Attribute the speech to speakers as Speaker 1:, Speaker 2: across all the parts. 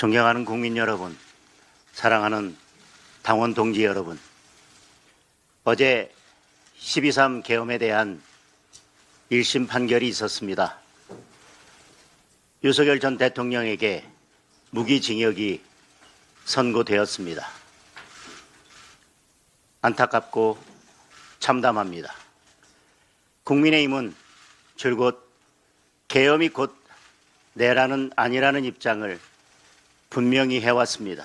Speaker 1: 존경하는 국민 여러분, 사랑하는 당원 동지 여러분, 어제 12.3 계엄에 대한 1심 판결이 있었습니다. 윤석열 전 대통령에게 무기징역이 선고되었습니다. 안타깝고 참담합니다. 국민의힘은 줄곧 계엄이 곧 내란은 아니라는 입장을 분명히 해왔습니다.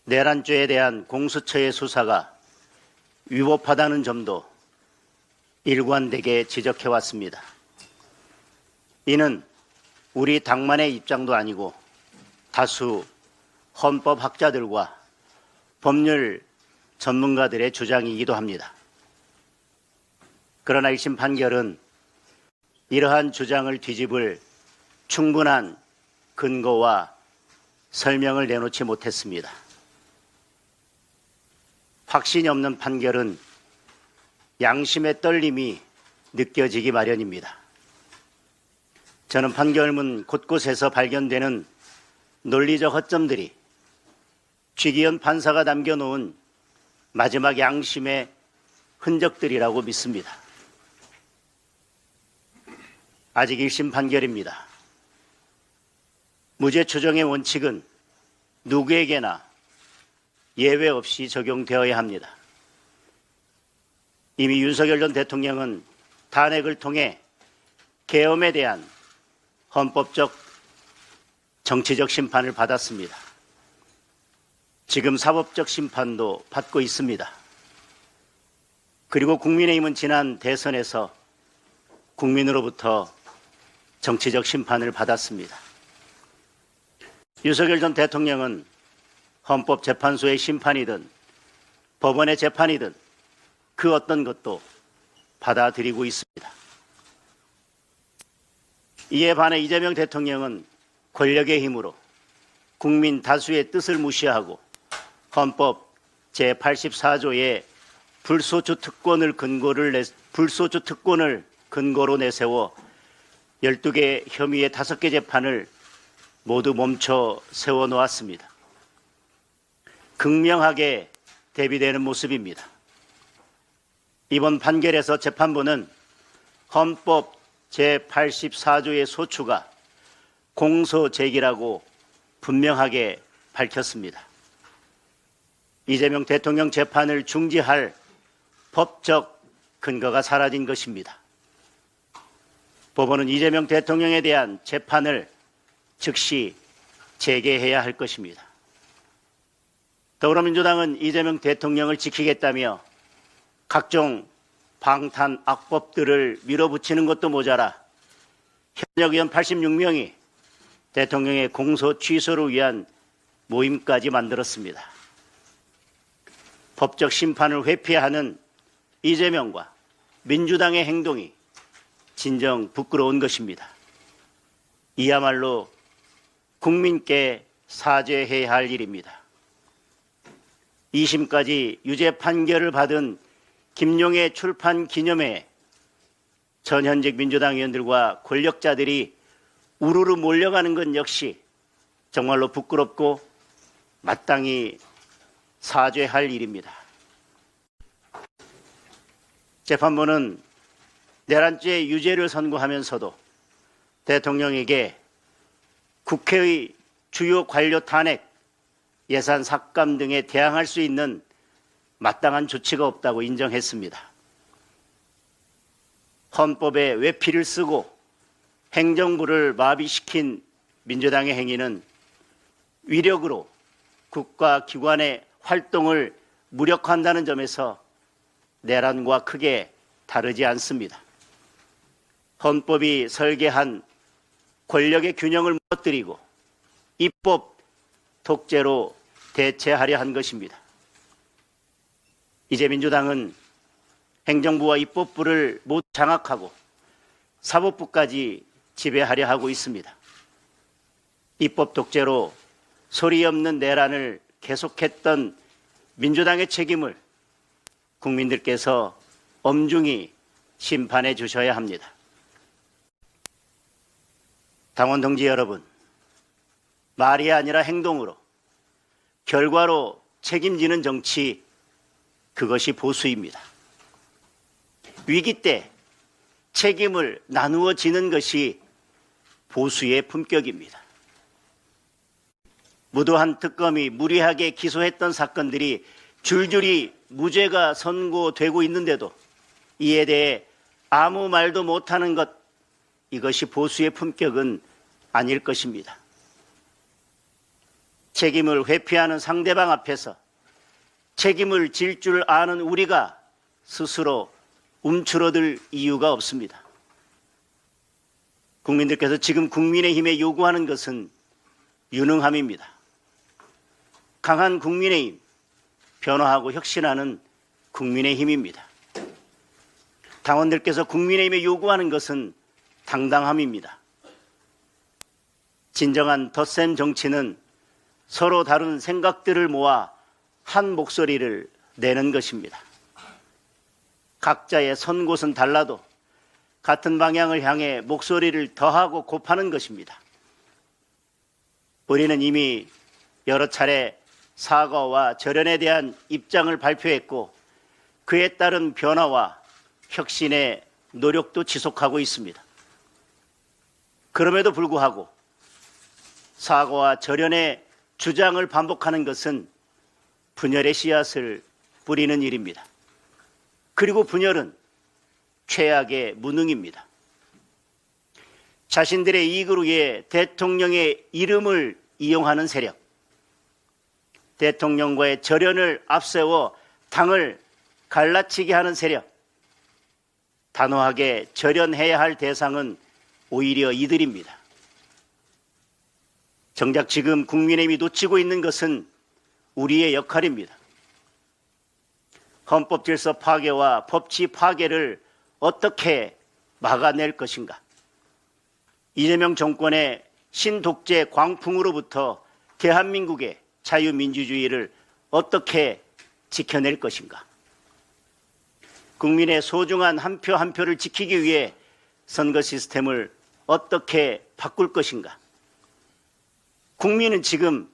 Speaker 1: 내란죄에 대한 공수처의 수사가 위법하다는 점도 일관되게 지적해왔습니다. 이는 우리 당만의 입장도 아니고 다수 헌법학자들과 법률 전문가들의 주장이기도 합니다. 그러나 1심 판결은 이러한 주장을 뒤집을 충분한 근거와 설명을 내놓지 못했습니다. 확신이 없는 판결은 양심의 떨림이 느껴지기 마련입니다. 저는 판결문 곳곳에서 발견되는 논리적 허점들이 취기현 판사가 남겨놓은 마지막 양심의 흔적들이라고 믿습니다. 아직 1심 판결입니다. 무죄 추정의 원칙은 누구에게나 예외 없이 적용되어야 합니다. 이미 윤석열 전 대통령은 탄핵을 통해 계엄에 대한 헌법적 정치적 심판을 받았습니다. 지금 사법적 심판도 받고 있습니다. 그리고 국민의힘은 지난 대선에서 국민으로부터 정치적 심판을 받았습니다. 윤석열 전 대통령은 헌법재판소의 심판이든 법원의 재판이든 그 어떤 것도 받아들이고 있습니다. 이에 반해 이재명 대통령은 권력의 힘으로 국민 다수의 뜻을 무시하고 헌법 제84조의 불소추 특권을 근거로 내세워 12개 혐의의 5개 재판을 모두 멈춰 세워놓았습니다. 극명하게 대비되는 모습입니다. 이번 판결에서 재판부는 헌법 제84조의 소추가 공소제기라고 분명하게 밝혔습니다. 이재명 대통령 재판을 중지할 법적 근거가 사라진 것입니다. 법원은 이재명 대통령에 대한 재판을 즉시 재개해야 할 것입니다. 더불어민주당은 이재명 대통령을 지키겠다며 각종 방탄 악법들을 밀어붙이는 것도 모자라 현역 의원 86명이 대통령의 공소 취소를 위한 모임까지 만들었습니다. 법적 심판을 회피하는 이재명과 민주당의 행동이 진정 부끄러운 것입니다. 이야말로 국민께 사죄해야 할 일입니다. 2심까지 유죄 판결을 받은 김용의 출판 기념회에 전현직 민주당 의원들과 권력자들이 우르르 몰려가는 것 역시 정말로 부끄럽고 마땅히 사죄할 일입니다. 재판부는 내란죄 유죄를 선고하면서도 대통령에게 국회의 주요 관료 탄핵, 예산 삭감 등에 대항할 수 있는 마땅한 조치가 없다고 인정했습니다. 헌법에 외피를 쓰고 행정부를 마비시킨 민주당의 행위는 위력으로 국가기관의 활동을 무력화한다는 점에서 내란과 크게 다르지 않습니다. 헌법이 설계한 권력의 균형을 무너뜨리고 입법 독재로 대체하려 한 것입니다. 이제 민주당은 행정부와 입법부를 모두 장악하고 사법부까지 지배하려 하고 있습니다. 입법 독재로 소리 없는 내란을 계속했던 민주당의 책임을 국민들께서 엄중히 심판해 주셔야 합니다. 당원 동지 여러분, 말이 아니라 행동으로, 결과로 책임지는 정치, 그것이 보수입니다. 위기 때 책임을 나누어 지는 것이 보수의 품격입니다. 무도한 특검이 무리하게 기소했던 사건들이 줄줄이 무죄가 선고되고 있는데도 이에 대해 아무 말도 못하는 것, 이것이 보수의 품격은 아닐 것입니다. 책임을 회피하는 상대방 앞에서 책임을 질 줄 아는 우리가 스스로 움츠러들 이유가 없습니다. 국민들께서 지금 국민의힘에 요구하는 것은 유능함입니다. 강한 국민의힘, 변화하고 혁신하는 국민의힘입니다. 당원들께서 국민의힘에 요구하는 것은 당당함입니다. 진정한 덧셈 정치는 서로 다른 생각들을 모아 한 목소리를 내는 것입니다. 각자의 선 곳은 달라도 같은 방향을 향해 목소리를 더하고 곱하는 것입니다. 우리는 이미 여러 차례 사과와 절연에 대한 입장을 발표했고 그에 따른 변화와 혁신의 노력도 지속하고 있습니다. 그럼에도 불구하고 사과와 절연의 주장을 반복하는 것은 분열의 씨앗을 뿌리는 일입니다. 그리고 분열은 최악의 무능입니다. 자신들의 이익을 위해 대통령의 이름을 이용하는 세력, 대통령과의 절연을 앞세워 당을 갈라치게 하는 세력, 단호하게 절연해야 할 대상은 오히려 이들입니다. 정작 지금 국민의힘이 놓치고 있는 것은 우리의 역할입니다. 헌법 질서 파괴와 법치 파괴를 어떻게 막아낼 것인가? 이재명 정권의 신독재 광풍으로부터 대한민국의 자유민주주의를 어떻게 지켜낼 것인가? 국민의 소중한 한 표 한 표를 지키기 위해 선거 시스템을 어떻게 바꿀 것인가? 국민은 지금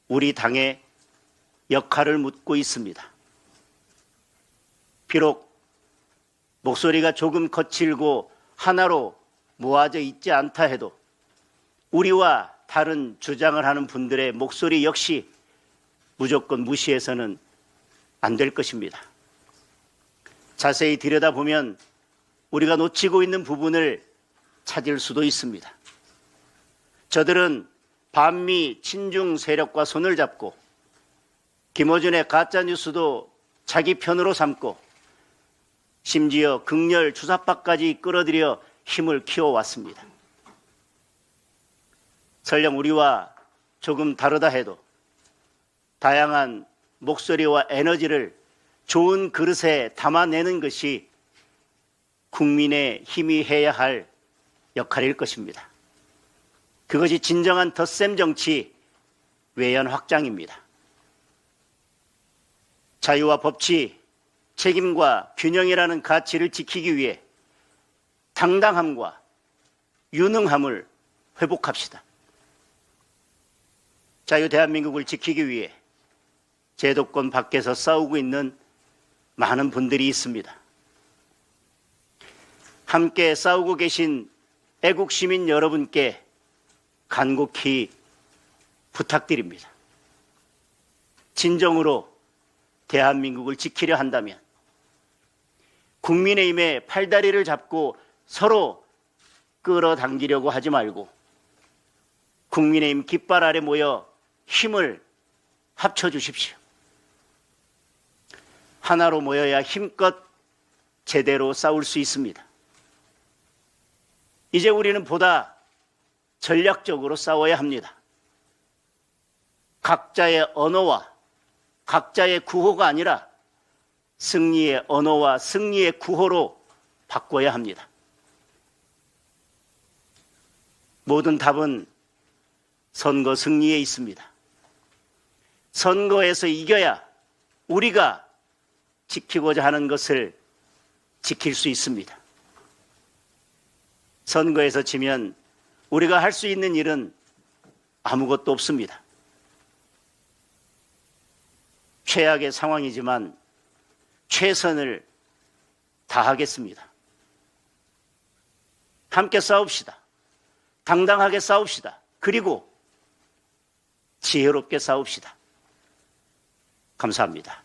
Speaker 1: 우리 당의 역할을 묻고 있습니다. 비록 목소리가 조금 거칠고 하나로 모아져 있지 않다 해도 우리와 다른 주장을 하는 분들의 목소리 역시 무조건 무시해서는 안 될 것입니다. 자세히 들여다보면 우리가 놓치고 있는 부분을 찾을 수도 있습니다. 저들은 반미 친중 세력과 손을 잡고 김어준의 가짜뉴스도 자기 편으로 삼고 심지어 극렬 주사파까지 끌어들여 힘을 키워왔습니다. 설령 우리와 조금 다르다 해도 다양한 목소리와 에너지를 좋은 그릇에 담아내는 것이 국민의 힘이 해야 할 역할일 것입니다. 그것이 진정한 덧셈 정치 외연 확장입니다. 자유와 법치, 책임과 균형이라는 가치를 지키기 위해 당당함과 유능함을 회복합시다. 자유 대한민국을 지키기 위해 제도권 밖에서 싸우고 있는 많은 분들이 있습니다. 함께 싸우고 계신 애국 시민 여러분께 간곡히 부탁드립니다. 진정으로 대한민국을 지키려 한다면 국민의힘의 팔다리를 잡고 서로 끌어당기려고 하지 말고 국민의힘 깃발 아래 모여 힘을 합쳐주십시오. 하나로 모여야 힘껏 제대로 싸울 수 있습니다. 이제 우리는 보다 전략적으로 싸워야 합니다. 각자의 언어와 각자의 구호가 아니라 승리의 언어와 승리의 구호로 바꿔야 합니다. 모든 답은 선거 승리에 있습니다. 선거에서 이겨야 우리가 지키고자 하는 것을 지킬 수 있습니다. 선거에서 지면 우리가 할 수 있는 일은 아무것도 없습니다. 최악의 상황이지만 최선을 다하겠습니다. 함께 싸웁시다. 당당하게 싸웁시다. 그리고 지혜롭게 싸웁시다. 감사합니다.